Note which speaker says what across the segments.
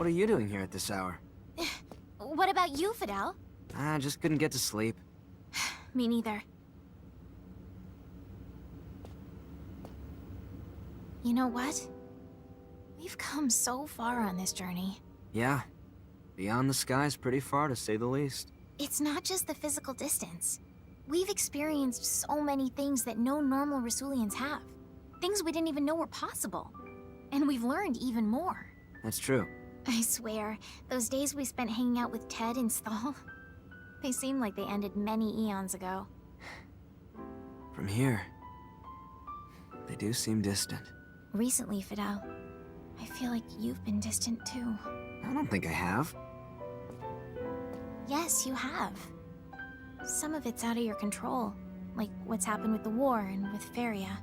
Speaker 1: What are you doing here at this hour?
Speaker 2: What about you, Fidel?
Speaker 1: I just couldn't get to sleep.
Speaker 2: Me neither. You know what? We've come so far on this journey.
Speaker 1: Yeah. Beyond the skies pretty far, to say the least.
Speaker 2: It's not just the physical distance. We've experienced so many things that no normal Rasulians have. Things we didn't even know were possible. And we've learned even more.
Speaker 1: That's true.
Speaker 2: I swear, those days we spent hanging out with Ted and Stahl, they seem like they ended many eons ago.
Speaker 1: From here, they do seem distant.
Speaker 2: Recently, Fidel, I feel like you've been distant too.
Speaker 1: I don't think I have.
Speaker 2: Yes, you have. Some of it's out of your control, like what's happened with the war and with Feria.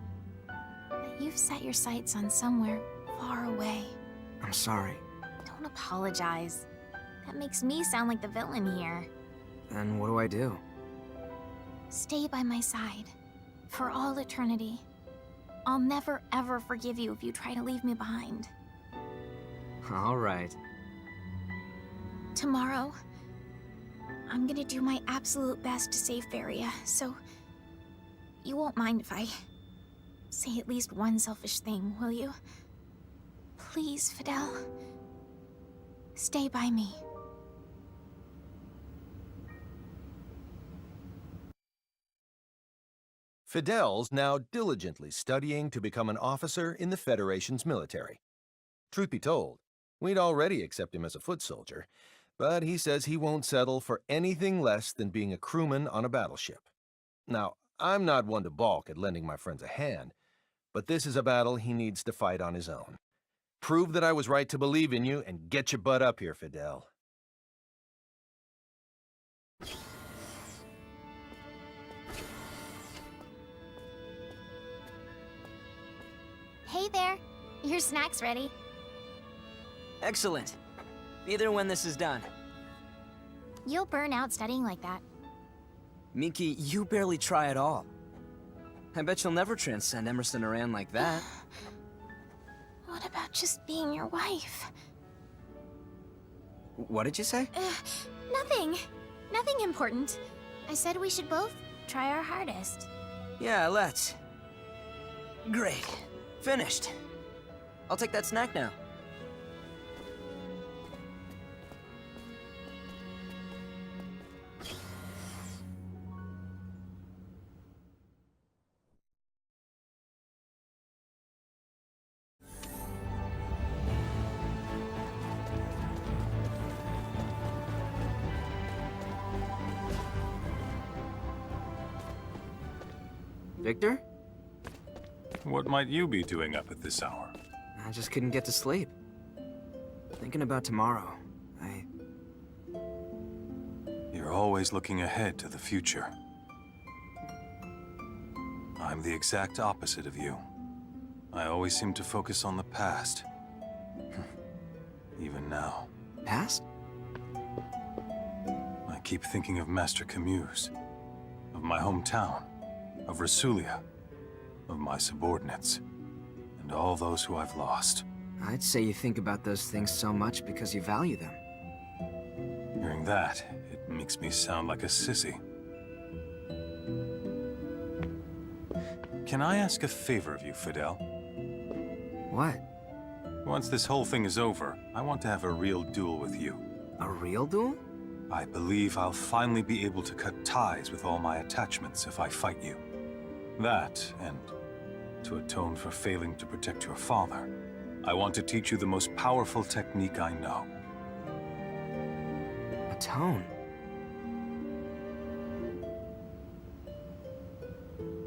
Speaker 2: But you've set your sights on somewhere far away.
Speaker 1: I'm sorry.
Speaker 2: Don't apologize. That makes me sound like the villain here.
Speaker 1: Then what do I do?
Speaker 2: Stay by my side. For all eternity. I'll never ever forgive you if you try to leave me behind.
Speaker 1: All right.
Speaker 2: Tomorrow, I'm gonna do my absolute best to save Feria, so you won't mind if I say at least one selfish thing, will you? Please, Fidel. Stay by me.
Speaker 3: Fidel's now diligently studying to become an officer in the Federation's military. Truth be told, we'd already accept him as a foot soldier, but he says he won't settle for anything less than being a crewman on a battleship. Now, I'm not one to balk at lending my friends a hand, but this is a battle he needs to fight on his own. Prove that I was right to believe in you and get your butt up here, Fidel.
Speaker 2: Hey there. Your snack's ready.
Speaker 1: Excellent. Be there when this is done.
Speaker 2: You'll burn out studying like that.
Speaker 1: Miki, you barely try at all. I bet you'll never transcend Emmerson or Ann like that.
Speaker 2: What about just being your wife?
Speaker 1: What did you say?
Speaker 2: Nothing. Nothing important. I said we should both try our hardest.
Speaker 1: Yeah, let's. Great. Finished. I'll take that snack now. Victor?
Speaker 4: What might you be doing up at this hour?
Speaker 1: I just couldn't get to sleep. Thinking about tomorrow.
Speaker 4: You're always looking ahead to the future. I'm the exact opposite of you. I always seem to focus on the past. Even now.
Speaker 1: Past?
Speaker 4: I keep thinking of Master Camus, of my hometown, of Rasulia, of my subordinates, and all those who I've lost.
Speaker 1: I'd say you think about those things so much because you value them.
Speaker 4: Hearing that, it makes me sound like a sissy. Can I ask a favor of you, Fidel?
Speaker 1: What?
Speaker 4: Once this whole thing is over, I want to have a real duel with you.
Speaker 1: A real duel?
Speaker 4: I believe I'll finally be able to cut ties with all my attachments if I fight you. That, and to atone for failing to protect your father, I want to teach you the most powerful technique I know.
Speaker 1: Atone?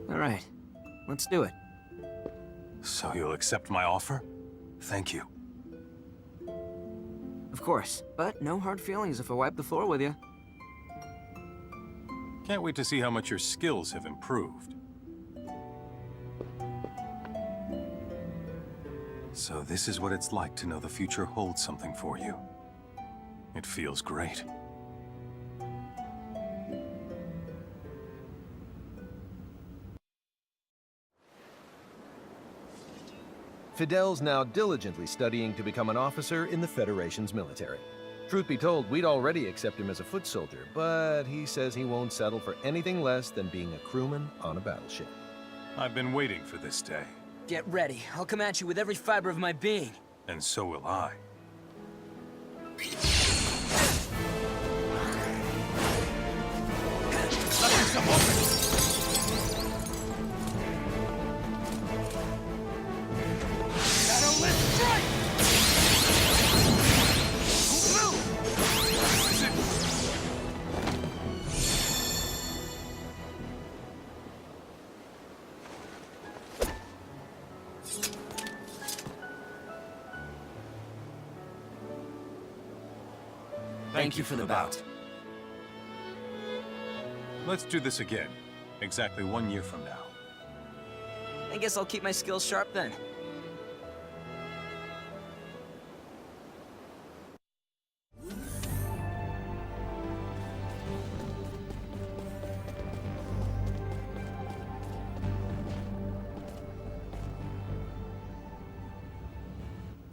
Speaker 1: All right, let's do it.
Speaker 4: So you'll accept my offer? Thank you.
Speaker 1: Of course, but no hard feelings if I wipe the floor with you.
Speaker 4: Can't wait to see how much your skills have improved. So this is what it's like to know the future holds something for you. It feels great.
Speaker 3: Fidel's now diligently studying to become an officer in the Federation's military. Truth be told, we'd already accept him as a foot soldier, but he says he won't settle for anything less than being a crewman on a battleship.
Speaker 4: I've been waiting for this day,
Speaker 1: Get ready. I'll come at you with every fiber of my being.
Speaker 4: and so will I.
Speaker 1: Thank you for the bout.
Speaker 4: Let's do this again, exactly 1 year from now.
Speaker 1: I guess I'll keep my skills sharp then.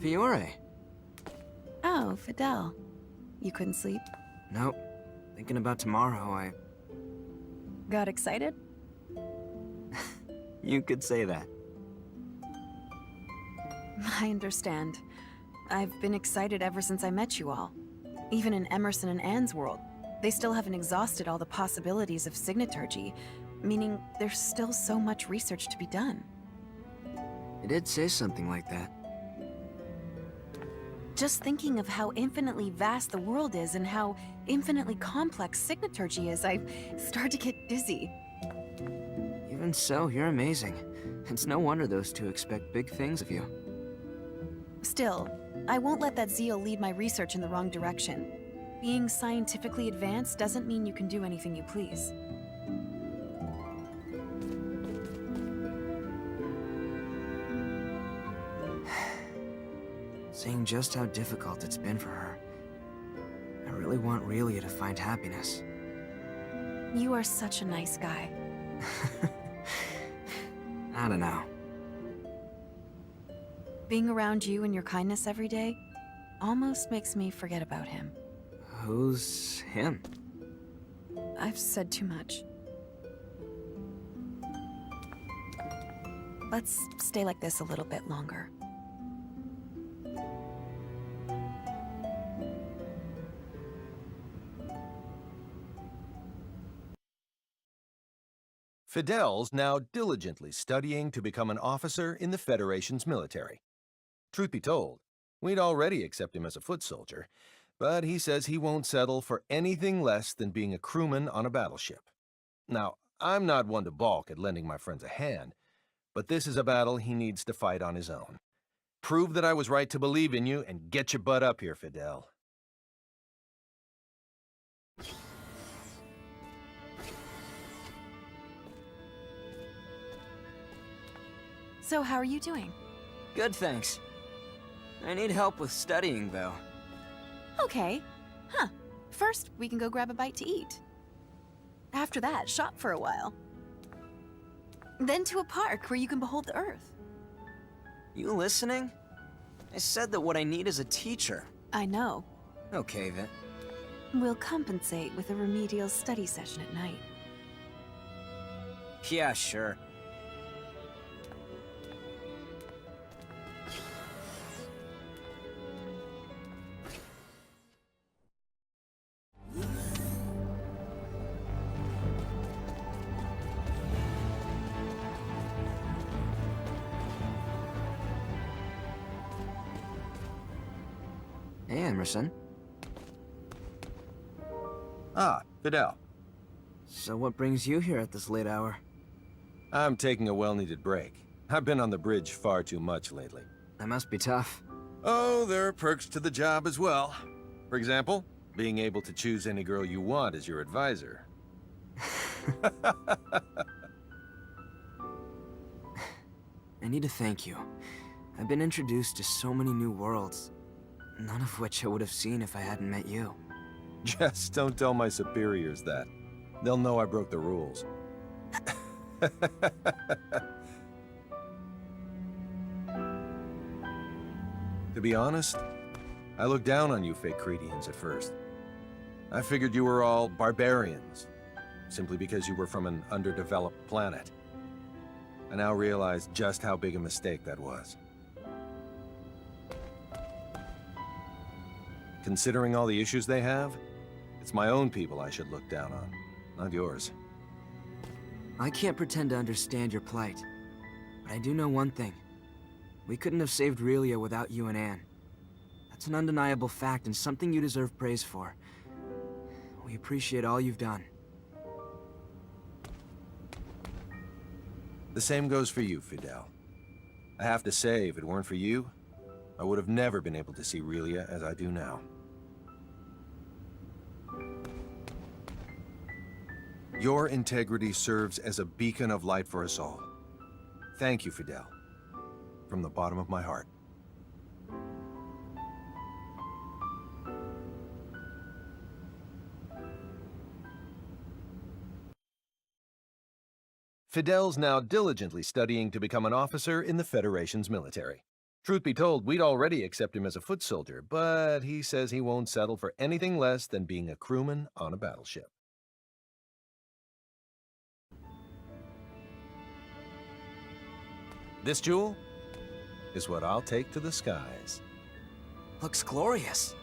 Speaker 1: Fiore.
Speaker 5: Oh, Fidel. You couldn't sleep?
Speaker 1: Nope. Thinking about tomorrow,
Speaker 5: Got excited?
Speaker 1: You could say that.
Speaker 5: I understand. I've been excited ever since I met you all. Even in Emmerson and Anne's world, they still haven't exhausted all the possibilities of signaturgy, meaning there's still so much research to be done.
Speaker 1: It did say something like that.
Speaker 5: Just thinking of how infinitely vast the world is and how infinitely complex signaturgy is, I start to get dizzy.
Speaker 1: Even so, you're amazing. It's no wonder those two expect big things of you.
Speaker 5: Still, I won't let that zeal lead my research in the wrong direction. Being scientifically advanced doesn't mean you can do anything you please.
Speaker 1: Seeing just how difficult it's been for her. I really want Relia to find happiness.
Speaker 5: You are such a nice guy.
Speaker 1: I don't know.
Speaker 5: Being around you and your kindness every day almost makes me forget about him.
Speaker 1: Who's him?
Speaker 5: I've said too much. Let's stay like this a little bit longer.
Speaker 3: Fidel's now diligently studying to become an officer in the Federation's military. Truth be told, we'd already accept him as a foot soldier, but he says he won't settle for anything less than being a crewman on a battleship. Now, I'm not one to balk at lending my friends a hand, but this is a battle he needs to fight on his own. Prove that I was right to believe in you and get your butt up here, Fidel.
Speaker 5: So how are you doing?
Speaker 1: Good, thanks. I need help with studying, though.
Speaker 5: Okay. Huh. First, we can go grab a bite to eat. After that, shop for a while. Then to a park where you can behold the Earth.
Speaker 1: You listening? I said that what I need is a teacher.
Speaker 5: I know.
Speaker 1: Okay, then.
Speaker 5: We'll compensate with a remedial study session at night.
Speaker 1: Yeah, sure. Hey, Emmerson.
Speaker 3: Ah, Fidel.
Speaker 1: So what brings you here at this late hour?
Speaker 3: I'm taking a well-needed break. I've been on the bridge far too much lately.
Speaker 1: That must be tough.
Speaker 3: Oh, there are perks to the job as well. For example, being able to choose any girl you want as your advisor.
Speaker 1: I need to thank you. I've been introduced to so many new worlds, none of which I would have seen if I hadn't met you.
Speaker 3: Just don't tell my superiors that. They'll know I broke the rules. To be honest, I looked down on you Faithlessness at first. I figured you were all barbarians, simply because you were from an underdeveloped planet. I now realize just how big a mistake that was. Considering all the issues they have, it's my own people I should look down on, not yours.
Speaker 1: I can't pretend to understand your plight, but I do know one thing. We couldn't have saved Relia without you and Anne. That's an undeniable fact and something you deserve praise for. We appreciate all you've done.
Speaker 3: The same goes for you, Fidel. I have to say, if it weren't for you, I would have never been able to see Relia as I do now. Your integrity serves as a beacon of light for us all. Thank you, Fidel. From the bottom of my heart. Fidel's now diligently studying to become an officer in the Federation's military. Truth be told, we'd already accept him as a foot soldier, but he says he won't settle for anything less than being a crewman on a battleship. This jewel is what I'll take to the skies.
Speaker 1: Looks glorious.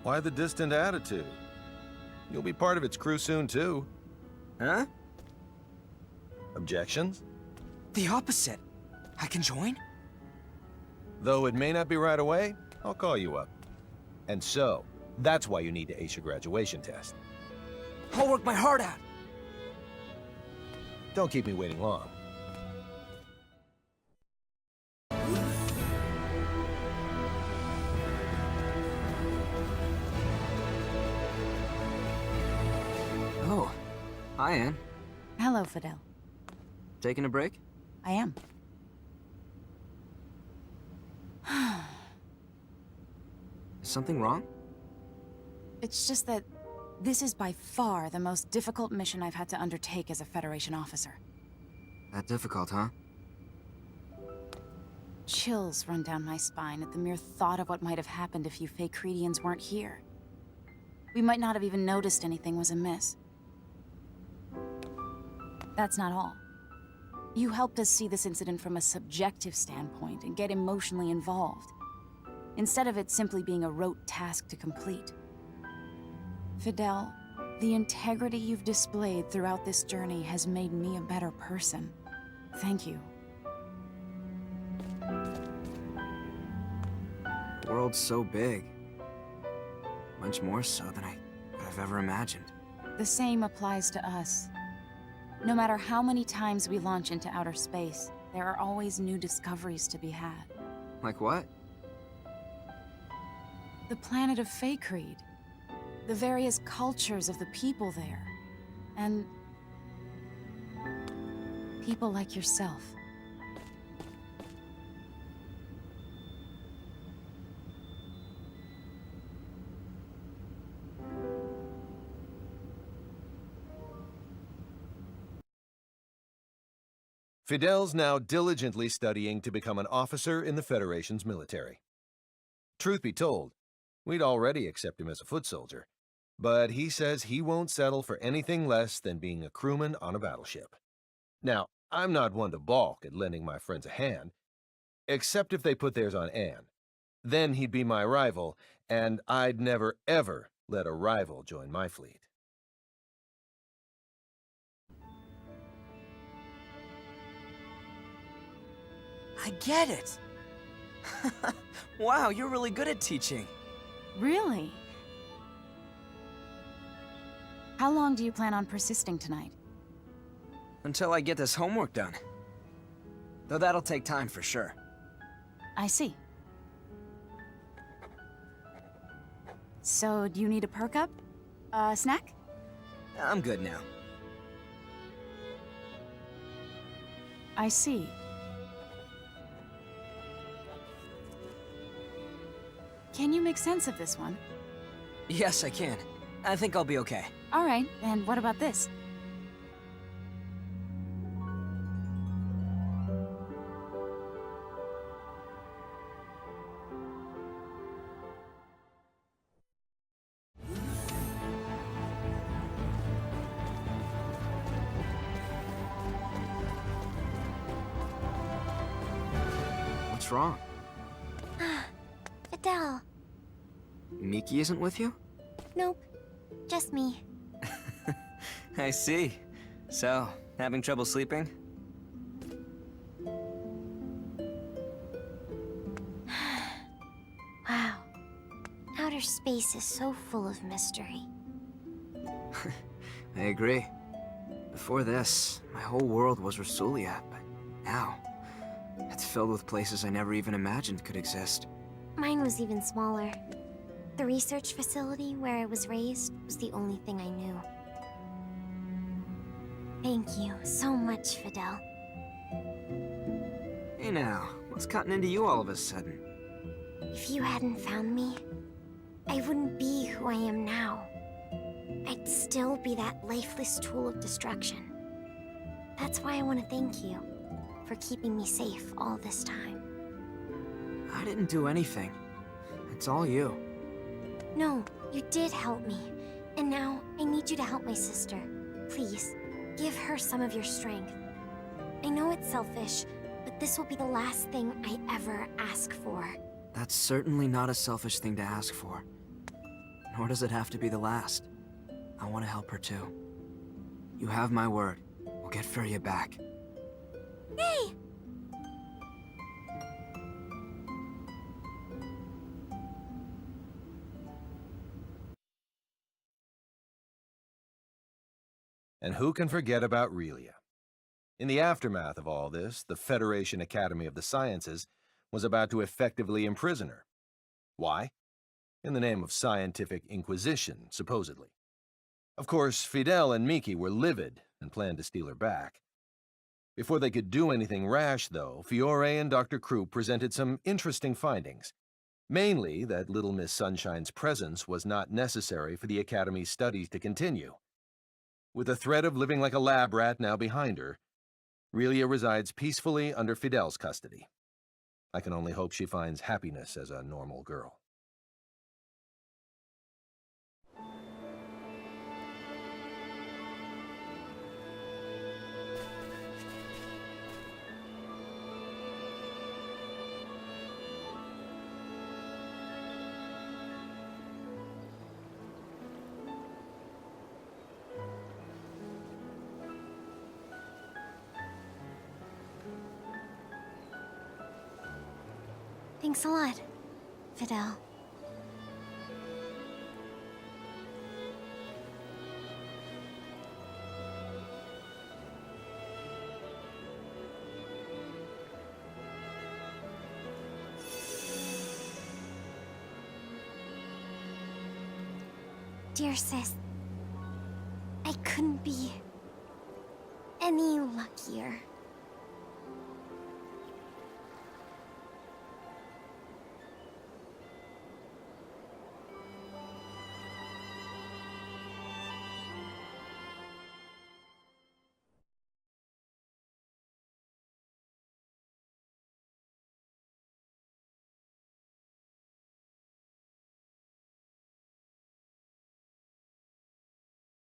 Speaker 3: Why the distant attitude? You'll be part of its crew soon, too.
Speaker 1: Huh?
Speaker 3: Objections?
Speaker 1: The opposite. I can join?
Speaker 3: Though it may not be right away, I'll call you up. And so, that's why you need to ace your graduation test.
Speaker 1: I'll work my heart out.
Speaker 3: Don't keep me waiting long.
Speaker 1: Oh, hi, Anne.
Speaker 5: Hello, Fidel.
Speaker 1: Taking a break?
Speaker 5: I am.
Speaker 1: Is something wrong?
Speaker 5: It's just that this is by far the most difficult mission I've had to undertake as a Federation officer.
Speaker 1: That difficult, huh?
Speaker 5: Chills run down my spine at the mere thought of what might have happened if you Faithlessness weren't here. We might not have even noticed anything was amiss. That's not all. You helped us see this incident from a subjective standpoint and get emotionally involved, instead of it simply being a rote task to complete. Fidel, the integrity you've displayed throughout this journey has made me a better person. Thank you.
Speaker 1: The world's so big. Much more so than I could have ever imagined.
Speaker 5: The same applies to us. No matter how many times we launch into outer space, there are always new discoveries to be had.
Speaker 1: Like what?
Speaker 5: The planet of Faithlessness, the various cultures of the people there, and people like yourself.
Speaker 3: Fidel's now diligently studying to become an officer in the Federation's military. Truth be told, we'd already accept him as a foot soldier, but he says he won't settle for anything less than being a crewman on a battleship. Now, I'm not one to balk at lending my friends a hand, except if they put theirs on Anne. Then he'd be my rival, and I'd never ever let a rival join my fleet.
Speaker 1: I get it! Wow, you're really good at teaching.
Speaker 5: Really? How long do you plan on persisting tonight?
Speaker 1: Until I get this homework done. Though that'll take time for sure.
Speaker 5: I see. So, do you need a perk up? A snack?
Speaker 1: I'm good now.
Speaker 5: I see. Can you make sense of this one?
Speaker 1: Yes, I can. I think I'll be okay.
Speaker 5: All right, and what about this?
Speaker 1: What's wrong?
Speaker 6: Fidel.
Speaker 1: Miki isn't with you?
Speaker 6: Nope. Just me.
Speaker 1: I see. So, having trouble sleeping?
Speaker 6: Wow. Outer space is so full of mystery.
Speaker 1: I agree. Before this, my whole world was Rasulia, but now, it's filled with places I never even imagined could exist.
Speaker 6: Mine was even smaller. The research facility where I was raised was the only thing I knew. Thank you so much, Fidel.
Speaker 1: Hey now, what's cutting into you all of a sudden?
Speaker 6: If you hadn't found me, I wouldn't be who I am now. I'd still be that lifeless tool of destruction. That's why I want to thank you for keeping me safe all this time.
Speaker 1: I didn't do anything. It's all you.
Speaker 6: No, you did help me. And now, I need you to help my sister. Please, give her some of your strength. I know it's selfish, but this will be the last thing I ever ask for.
Speaker 1: That's certainly not a selfish thing to ask for. Nor does it have to be the last. I want to help her too. You have my word. We'll get Furia back.
Speaker 6: Hey!
Speaker 3: And who can forget about Relia? In the aftermath of all this, the Federation Academy of the Sciences was about to effectively imprison her. Why? In the name of scientific inquisition, supposedly. Of course, Fidel and Miki were livid and planned to steal her back. Before they could do anything rash, though, Fiore and Dr. Krupp presented some interesting findings. Mainly that Little Miss Sunshine's presence was not necessary for the Academy's studies to continue. With the threat of living like a lab rat now behind her, Relia resides peacefully under Fidel's custody. I can only hope she finds happiness as a normal girl.
Speaker 6: Thanks a lot, Fidel. Dear sis, I couldn't be any luckier.